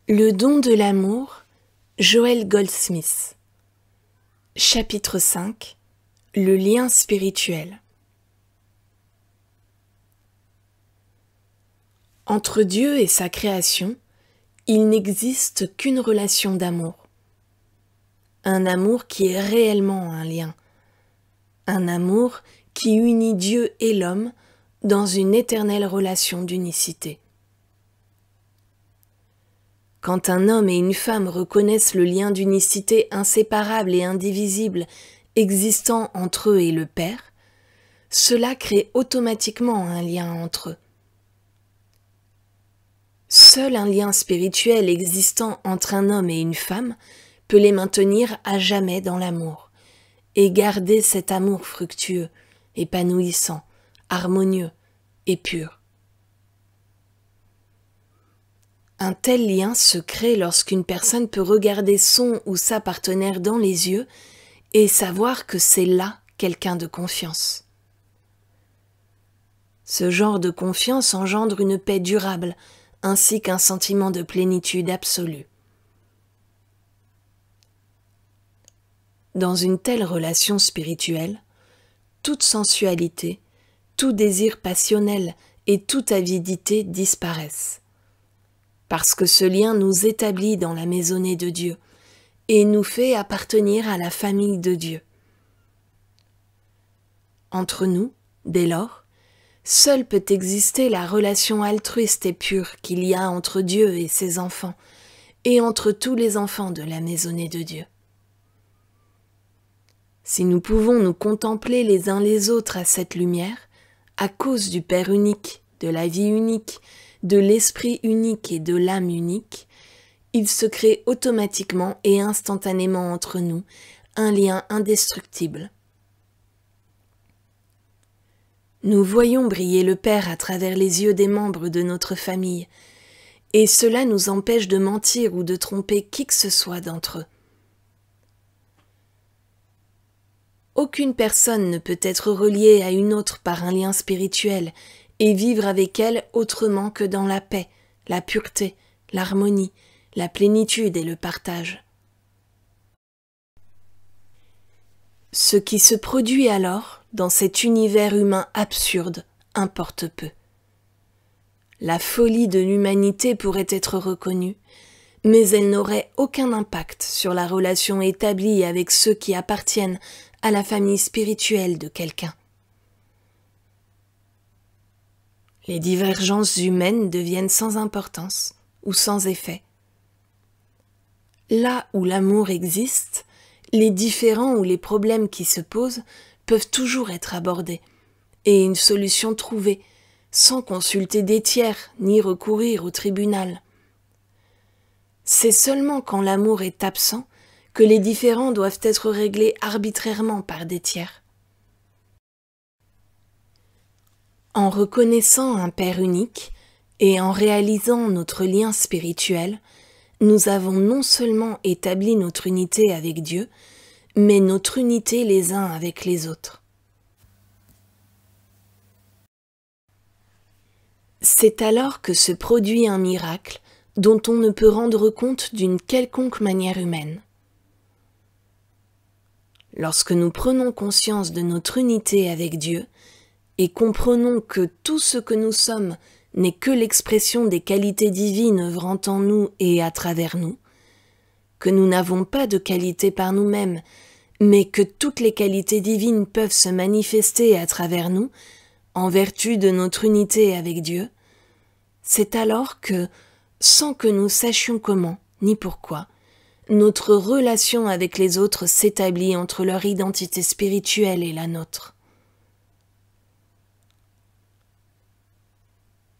Le don de l'amour, Joel Goldsmith. Chapitre 5. Le lien spirituel. Entre Dieu et sa création, il n'existe qu'une relation d'amour. Un amour qui est réellement un lien. Un amour qui unit Dieu et l'homme dans une éternelle relation d'unicité. Quand un homme et une femme reconnaissent le lien d'unicité inséparable et indivisible existant entre eux et le Père, cela crée automatiquement un lien entre eux. Seul un lien spirituel existant entre un homme et une femme peut les maintenir à jamais dans l'amour et garder cet amour fructueux, épanouissant, harmonieux et pur. Un tel lien se crée lorsqu'une personne peut regarder son ou sa partenaire dans les yeux et savoir que c'est là quelqu'un de confiance. Ce genre de confiance engendre une paix durable ainsi qu'un sentiment de plénitude absolue. Dans une telle relation spirituelle, toute sensualité, tout désir passionnel et toute avidité disparaissent. Parce que ce lien nous établit dans la maisonnée de Dieu et nous fait appartenir à la famille de Dieu. Entre nous, dès lors, seule peut exister la relation altruiste et pure qu'il y a entre Dieu et ses enfants et entre tous les enfants de la maisonnée de Dieu. Si nous pouvons nous contempler les uns les autres à cette lumière, à cause du Père unique, de la vie unique, de l'esprit unique et de l'âme unique, il se crée automatiquement et instantanément entre nous un lien indestructible. Nous voyons briller le Père à travers les yeux des membres de notre famille, et cela nous empêche de mentir ou de tromper qui que ce soit d'entre eux. Aucune personne ne peut être reliée à une autre par un lien spirituel et vivre avec elle autrement que dans la paix, la pureté, l'harmonie, la plénitude et le partage. Ce qui se produit alors, dans cet univers humain absurde, importe peu. La folie de l'humanité pourrait être reconnue, mais elle n'aurait aucun impact sur la relation établie avec ceux qui appartiennent à la famille spirituelle de quelqu'un. Les divergences humaines deviennent sans importance ou sans effet. Là où l'amour existe, les différends ou les problèmes qui se posent peuvent toujours être abordés et une solution trouvée sans consulter des tiers ni recourir au tribunal. C'est seulement quand l'amour est absent que les différends doivent être réglés arbitrairement par des tiers. En reconnaissant un Père unique et en réalisant notre lien spirituel, nous avons non seulement établi notre unité avec Dieu, mais notre unité les uns avec les autres. C'est alors que se produit un miracle dont on ne peut rendre compte d'une quelconque manière humaine. Lorsque nous prenons conscience de notre unité avec Dieu, et comprenons que tout ce que nous sommes n'est que l'expression des qualités divines œuvrant en nous et à travers nous, que nous n'avons pas de qualité par nous-mêmes, mais que toutes les qualités divines peuvent se manifester à travers nous, en vertu de notre unité avec Dieu, c'est alors que, sans que nous sachions comment ni pourquoi, notre relation avec les autres s'établit entre leur identité spirituelle et la nôtre.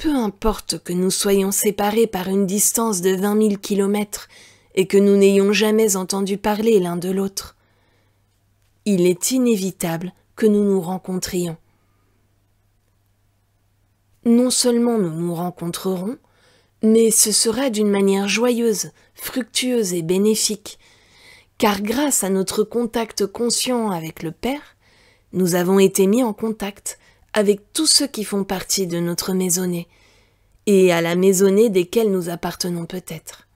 Peu importe que nous soyons séparés par une distance de 20 000 kilomètres et que nous n'ayons jamais entendu parler l'un de l'autre, il est inévitable que nous nous rencontrions. Non seulement nous nous rencontrerons, mais ce sera d'une manière joyeuse, fructueuse et bénéfique, car grâce à notre contact conscient avec le Père, nous avons été mis en contact avec tous ceux qui font partie de notre maisonnée, et à la maisonnée desquels nous appartenons peut-être.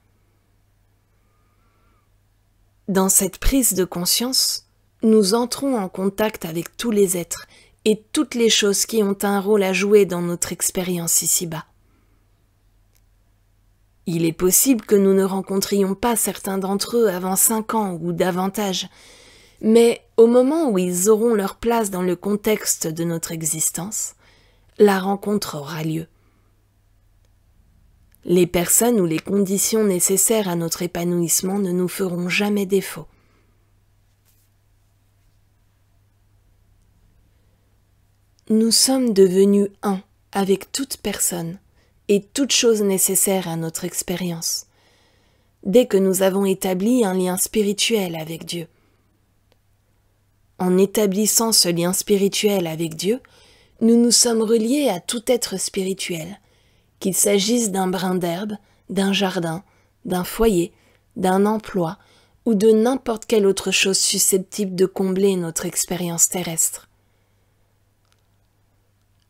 Dans cette prise de conscience, nous entrons en contact avec tous les êtres et toutes les choses qui ont un rôle à jouer dans notre expérience ici-bas. Il est possible que nous ne rencontrions pas certains d'entre eux avant 5 ans ou davantage, mais au moment où ils auront leur place dans le contexte de notre existence, la rencontre aura lieu. Les personnes ou les conditions nécessaires à notre épanouissement ne nous feront jamais défaut. Nous sommes devenus un avec toute personne et toute chose nécessaire à notre expérience, dès que nous avons établi un lien spirituel avec Dieu. En établissant ce lien spirituel avec Dieu, nous nous sommes reliés à tout être spirituel, qu'il s'agisse d'un brin d'herbe, d'un jardin, d'un foyer, d'un emploi ou de n'importe quelle autre chose susceptible de combler notre expérience terrestre.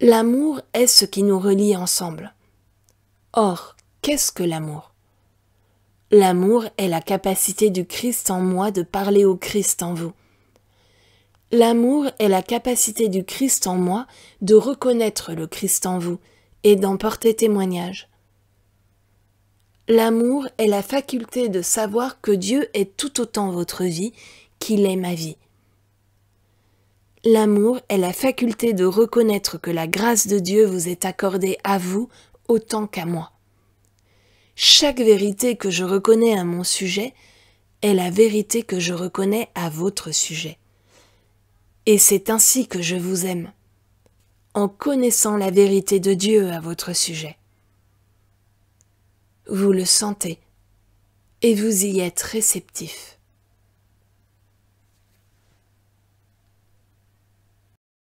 L'amour est ce qui nous relie ensemble. Or, qu'est-ce que l'amour? L'amour est la capacité du Christ en moi de parler au Christ en vous. L'amour est la capacité du Christ en moi de reconnaître le Christ en vous et d'en porter témoignage. L'amour est la faculté de savoir que Dieu est tout autant votre vie qu'il est ma vie. L'amour est la faculté de reconnaître que la grâce de Dieu vous est accordée à vous autant qu'à moi. Chaque vérité que je reconnais à mon sujet est la vérité que je reconnais à votre sujet. Et c'est ainsi que je vous aime, en connaissant la vérité de Dieu à votre sujet. Vous le sentez, et vous y êtes réceptif.